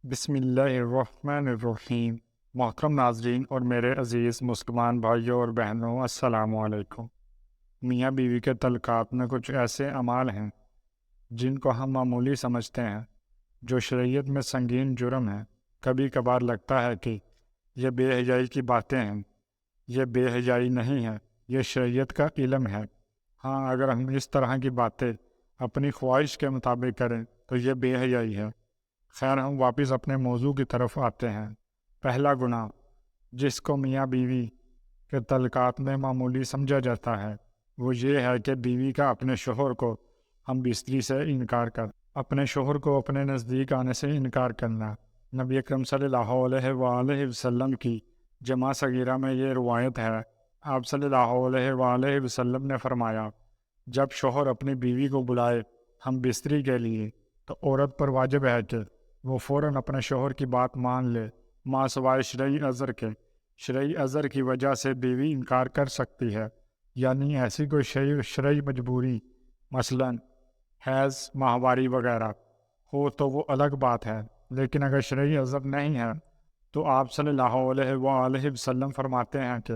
بسم اللہ الرحمن الرحیم۔ محترم ناظرین اور میرے عزیز مسلمان بھائیوں اور بہنوں، السلام علیکم۔ میاں بیوی کے تعلقات میں کچھ ایسے اعمال ہیں جن کو ہم معمولی سمجھتے ہیں، جو شریعت میں سنگین جرم ہیں۔ کبھی کبھار لگتا ہے کہ یہ بے حیائی کی باتیں ہیں۔ یہ بے حیائی نہیں ہے، یہ شریعت کا علم ہے۔ ہاں، اگر ہم اس طرح کی باتیں اپنی خواہش کے مطابق کریں تو یہ بے حیائی ہے۔ خیر، ہم واپس اپنے موضوع کی طرف آتے ہیں۔ پہلا گناہ جس کو میاں بیوی کے تعلقات میں معمولی سمجھا جاتا ہے، وہ یہ ہے کہ بیوی کا اپنے شوہر کو ہم بستری سے انکار اپنے شوہر کو اپنے نزدیک آنے سے انکار کرنا۔ نبی اکرم صلی اللہ علیہ وآلہ وسلم کی جمع صغیرہ میں یہ روایت ہے۔ آپ صلی اللہ علیہ وآلہ وسلم نے فرمایا، جب شوہر اپنی بیوی کو بلائے ہم بستری کے لیے تو عورت پر واجب ہے کہ وہ فوراً اپنے شوہر کی بات مان لے، ماں سوائے شرعی عذر کے۔ شرعی عذر کی وجہ سے بیوی انکار کر سکتی ہے، یعنی ایسی کوئی شرعی مجبوری، مثلاً حیض، ماہواری وغیرہ ہو تو وہ الگ بات ہے، لیکن اگر شرعی عذر نہیں ہے تو آپ صلی اللہ علیہ وآلہ وسلم فرماتے ہیں کہ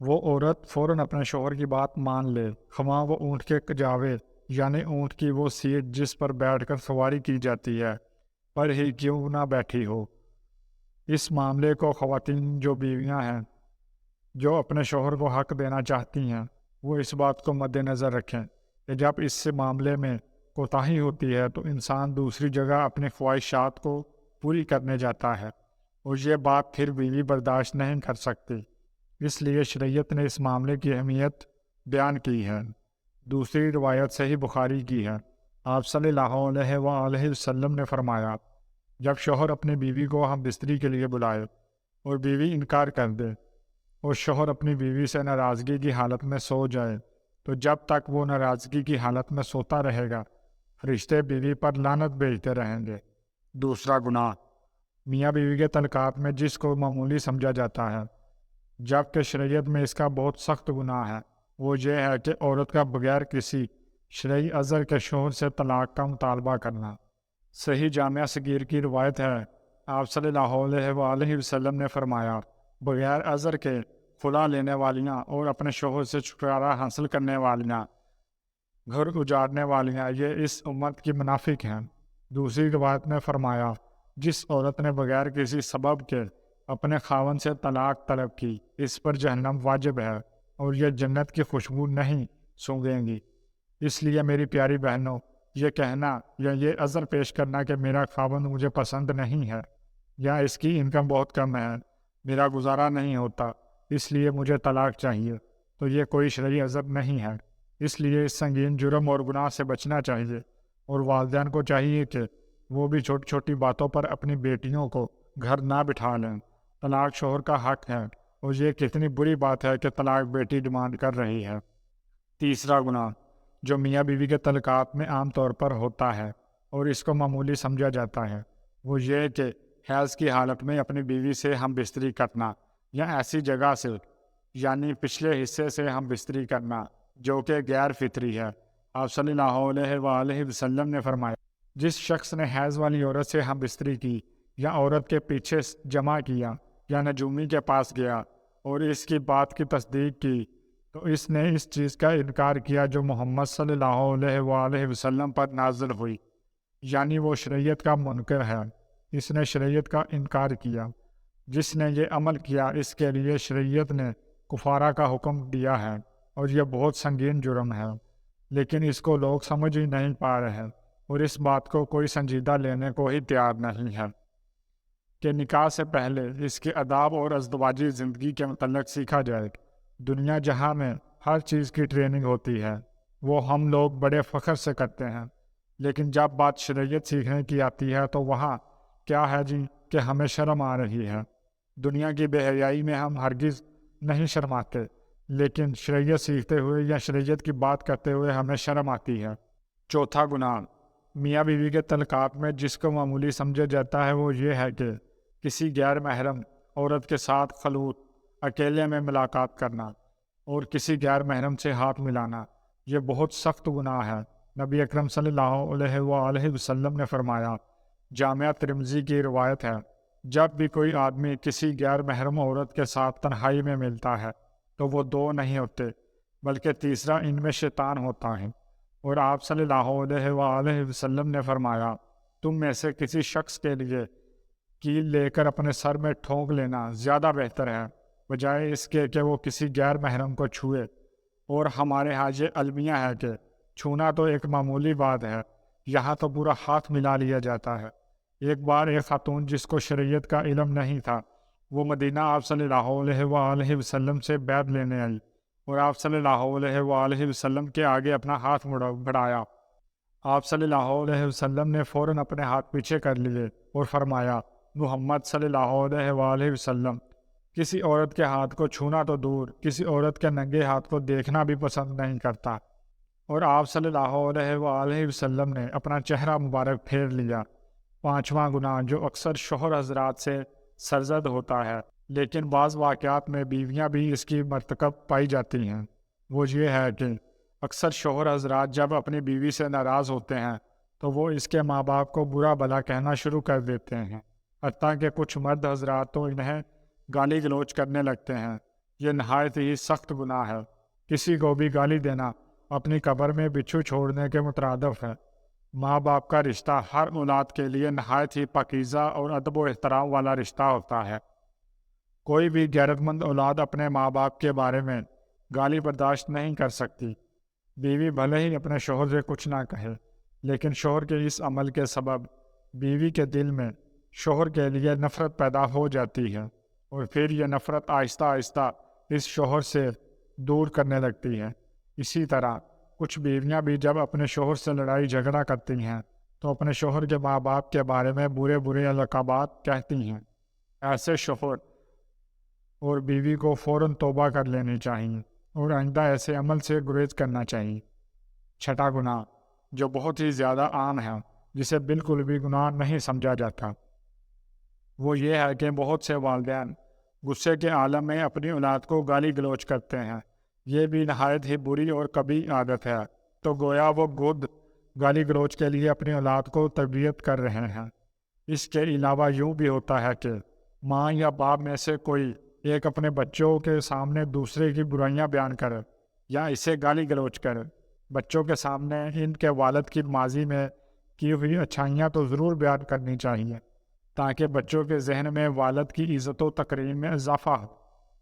وہ عورت فوراً اپنے شوہر کی بات مان لے، خواہ وہ اونٹ کے کجاوے یعنی اونٹ کی وہ سیٹ جس پر بیٹھ کر سواری کی جاتی ہے پر ہی کیوں نہ بیٹھی ہو۔ اس معاملے کو خواتین جو بیویاں ہیں جو اپنے شوہر کو حق دینا چاہتی ہیں، وہ اس بات کو مد نظر رکھیں کہ جب اس سے معاملے میں کوتاہی ہوتی ہے تو انسان دوسری جگہ اپنی خواہشات کو پوری کرنے جاتا ہے، اور یہ بات پھر بیوی برداشت نہیں کر سکتی۔ اس لیے شریعت نے اس معاملے کی اہمیت بیان کی ہے۔ دوسری روایت صحیح بخاری کی ہے۔ آپ صلی اللہ علیہ وآلہ وسلم نے فرمایا، جب شوہر اپنی بیوی کو ہم بستری کے لیے بلائے اور بیوی انکار کر دے اور شوہر اپنی بیوی سے ناراضگی کی حالت میں سو جائے تو جب تک وہ ناراضگی کی حالت میں سوتا رہے گا، فرشتے بیوی پر لعنت بھیجتے رہیں گے۔ دوسرا گناہ میاں بیوی کے تعلقات میں جس کو معمولی سمجھا جاتا ہے جبکہ شریعت میں اس کا بہت سخت گناہ ہے، وہ یہ ہے کہ عورت کا بغیر کسی شرعی عذر کے شوہر سے طلاق کا مطالبہ کرنا۔ صحیح جامعہ صغیر کی روایت ہے، آپ صلی اللہ علیہ وآلہ وسلم نے فرمایا، بغیر عذر کے خلا لینے والیاں اور اپنے شوہر سے چھٹکارا حاصل کرنے والیاں، گھر اجاڑنے والیاں، یہ اس امت کی منافق ہیں۔ دوسری روایت میں فرمایا، جس عورت نے بغیر کسی سبب کے اپنے خاوند سے طلاق طلب کی، اس پر جہنم واجب ہے اور یہ جنت کی خوشبو نہیں سونگھیں گی۔ اس لیے میری پیاری بہنوں، یہ کہنا یا یہ عذر پیش کرنا کہ میرا خاوند مجھے پسند نہیں ہے یا اس کی انکم بہت کم ہے، میرا گزارا نہیں ہوتا، اس لیے مجھے طلاق چاہیے، تو یہ کوئی شرعی عذر نہیں ہے۔ اس لیے اس سنگین جرم اور گناہ سے بچنا چاہیے، اور والدین کو چاہیے کہ وہ بھی چھوٹی چھوٹی باتوں پر اپنی بیٹیوں کو گھر نہ بٹھا لیں۔ طلاق شوہر کا حق ہے، اور یہ کتنی بری بات ہے کہ طلاق بیٹی ڈیمانڈ کر رہی ہے۔ تیسرا گناہ جو میاں بیوی کے تعلقات میں عام طور پر ہوتا ہے اور اس کو معمولی سمجھا جاتا ہے، وہ یہ کہ حیض کی حالت میں اپنی بیوی سے ہم بستری کرنا، یا ایسی جگہ سے یعنی پچھلے حصے سے ہم بستری کرنا جو کہ غیر فطری ہے۔ آپ صلی اللہ علیہ وآلہ وسلم نے فرمایا، جس شخص نے حیض والی عورت سے ہم بستری کی یا عورت کے پیچھے جمع کیا یا نجومی کے پاس گیا اور اس کی بات کی تصدیق کی تو اس نے اس چیز کا انکار کیا جو محمد صلی اللہ علیہ وآلہ وسلم پر نازل ہوئی، یعنی وہ شریعت کا منکر ہے، اس نے شریعت کا انکار کیا۔ جس نے یہ عمل کیا اس کے لیے شریعت نے کفارہ کا حکم دیا ہے، اور یہ بہت سنگین جرم ہے، لیکن اس کو لوگ سمجھ ہی نہیں پا رہے ہیں، اور اس بات کو کوئی سنجیدہ لینے کو ہی تیار نہیں ہے کہ نکاح سے پہلے اس کے آداب اور ازدواجی زندگی کے متعلق سیکھا جائے۔ دنیا جہاں میں ہر چیز کی ٹریننگ ہوتی ہے وہ ہم لوگ بڑے فخر سے کرتے ہیں، لیکن جب بات شریعت سیکھنے کی آتی ہے تو وہاں کیا ہے جی کہ ہمیں شرم آ رہی ہے۔ دنیا کی بے حیائی میں ہم ہرگز نہیں شرماتے، لیکن شریعت سیکھتے ہوئے یا شریعت کی بات کرتے ہوئے ہمیں شرم آتی ہے۔ چوتھا گناہ میاں بیوی کے تعلقات میں جس کو معمولی سمجھا جاتا ہے وہ یہ ہے کہ کسی غیر محرم عورت کے ساتھ خلوت، اکیلے میں ملاقات کرنا اور کسی غیر محرم سے ہاتھ ملانا، یہ بہت سخت گناہ ہے۔ نبی اکرم صلی اللہ علیہ وآلہ وسلم نے فرمایا، جامعہ ترمذی کی روایت ہے، جب بھی کوئی آدمی کسی غیر محرم عورت کے ساتھ تنہائی میں ملتا ہے تو وہ دو نہیں ہوتے بلکہ تیسرا ان میں شیطان ہوتا ہے۔ اور آپ صلی اللہ علیہ وآلہ وسلم نے فرمایا، تم میں سے کسی شخص کے لیے کیل لے کر اپنے سر میں ٹھونک لینا زیادہ بہتر ہے بجائے اس کے کہ وہ کسی غیر محرم کو چھوئے۔ اور ہمارے ہاں یہ المیہ ہے کہ چھونا تو ایک معمولی بات ہے، یہاں تو پورا ہاتھ ملا لیا جاتا ہے۔ ایک بار ایک خاتون جس کو شریعت کا علم نہیں تھا، وہ مدینہ آپ صلی اللہ علیہ وآلہ وسلم سے بیعت لینے آئی اور آپ صلی اللہ علیہ وآلہ وسلم کے آگے اپنا ہاتھ بڑھایا۔ آپ صلی اللہ علیہ وسلم نے فوراً اپنے ہاتھ پیچھے کر لیے اور فرمایا، محمد صلی اللہ علیہ وآلہ وسلم کسی عورت کے ہاتھ کو چھونا تو دور، کسی عورت کے ننگے ہاتھ کو دیکھنا بھی پسند نہیں کرتا۔ اور آپ صلی اللہ علیہ وآلہ وسلم نے اپنا چہرہ مبارک پھیر لیا۔ پانچواں گناہ جو اکثر شوہر حضرات سے سرزد ہوتا ہے لیکن بعض واقعات میں بیویاں بھی اس کی مرتکب پائی جاتی ہیں، وہ یہ ہے کہ اکثر شوہر حضرات جب اپنی بیوی سے ناراض ہوتے ہیں تو وہ اس کے ماں باپ کو برا بھلا کہنا شروع کر دیتے ہیں، حتیٰ کہ کچھ مرد حضرات تو انہیں گالی گلوچ کرنے لگتے ہیں۔ یہ نہایت ہی سخت گناہ ہے۔ کسی کو بھی گالی دینا اپنی قبر میں بچھو چھوڑنے کے مترادف ہے۔ ماں باپ کا رشتہ ہر اولاد کے لیے نہایت ہی پاکیزہ اور ادب و احترام والا رشتہ ہوتا ہے۔ کوئی بھی غیرت مند اولاد اپنے ماں باپ کے بارے میں گالی برداشت نہیں کر سکتی۔ بیوی بھلے ہی اپنے شوہر سے کچھ نہ کہے، لیکن شوہر کے اس عمل کے سبب بیوی کے دل میں شوہر کے لیے نفرت پیدا ہو جاتی ہے اور پھر یہ نفرت آہستہ آہستہ اس شوہر سے دور کرنے لگتی ہے۔ اسی طرح کچھ بیویاں بھی جب اپنے شوہر سے لڑائی جھگڑا کرتی ہیں تو اپنے شوہر کے ماں باپ کے بارے میں برے برے القابات کہتی ہیں۔ ایسے شوہر اور بیوی کو فوراً توبہ کر لینی چاہیے اور آئندہ ایسے عمل سے گریز کرنا چاہیے۔ چھٹا گناہ جو بہت ہی زیادہ عام ہے، جسے بالکل بھی گناہ نہیں سمجھا جاتا، وہ یہ ہے کہ بہت سے والدین غصے کے عالم میں اپنی اولاد کو گالی گلوچ کرتے ہیں۔ یہ بھی نہایت ہی بری اور کبھی عادت ہے، تو گویا وہ خود گالی گلوچ کے لیے اپنی اولاد کو تربیت کر رہے ہیں۔ اس کے علاوہ یوں بھی ہوتا ہے کہ ماں یا باپ میں سے کوئی ایک اپنے بچوں کے سامنے دوسرے کی برائیاں بیان کرے یا اسے گالی گلوچ کرے۔ بچوں کے سامنے ان کے والد کی ماضی میں کی ہوئی اچھائیاں تو ضرور بیان کرنی چاہیے تاکہ بچوں کے ذہن میں والد کی عزت و تکریم میں اضافہ ہو،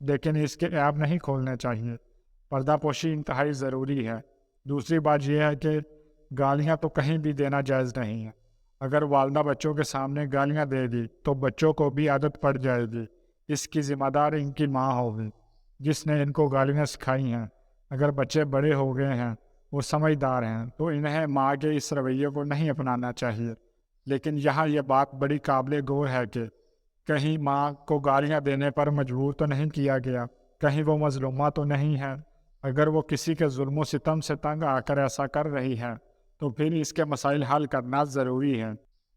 لیکن اس کے عیب نہیں کھولنے چاہیے۔ پردہ پوشی انتہائی ضروری ہے۔ دوسری بات یہ ہے کہ گالیاں تو کہیں بھی دینا جائز نہیں ہے۔ اگر والدہ بچوں کے سامنے گالیاں دے دی تو بچوں کو بھی عادت پڑ جائے گی۔ اس کی ذمہ دار ان کی ماں ہوگی جس نے ان کو گالیاں سکھائی ہیں۔ اگر بچے بڑے ہو گئے ہیں، وہ سمجھدار ہیں، تو انہیں ماں کے اس رویے کو نہیں اپنانا چاہیے۔ لیکن یہاں یہ بات بڑی قابل غور ہے کہ کہیں ماں کو گالیاں دینے پر مجبور تو نہیں کیا گیا، کہیں وہ مظلومہ تو نہیں ہے۔ اگر وہ کسی کے ظلم و ستم سے تنگ آ کر ایسا کر رہی ہے تو پھر اس کے مسائل حل کرنا ضروری ہے۔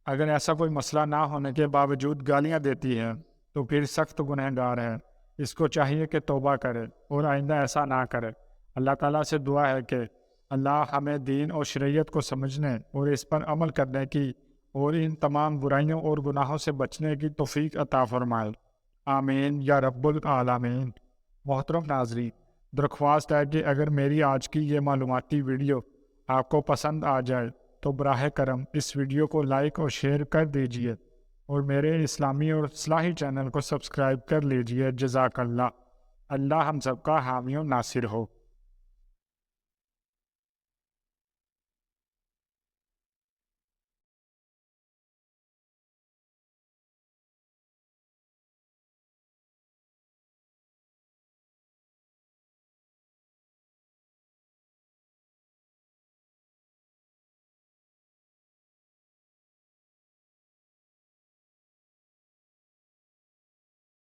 اگر ایسا کوئی مسئلہ نہ ہونے کے باوجود گالیاں دیتی ہے تو پھر سخت گنہگار ہے۔ اس کو چاہیے کہ توبہ کرے اور آئندہ ایسا نہ کرے۔ اللہ تعالیٰ سے دعا ہے کہ اللہ ہمیں دین اور شریعت کو سمجھنے اور اس پر عمل کرنے کی اور ان تمام برائیوں اور گناہوں سے بچنے کی توفیق عطا فرمائے۔ آمین یا رب العالمین۔ محترم ناظرین، درخواست ہے کہ اگر میری آج کی یہ معلوماتی ویڈیو آپ کو پسند آ جائے تو براہ کرم اس ویڈیو کو لائک اور شیئر کر دیجیے اور میرے اسلامی اور اصلاحی چینل کو سبسکرائب کر لیجیے۔ جزاک اللہ۔ اللہ ہم سب کا حامی و ناصر ہو۔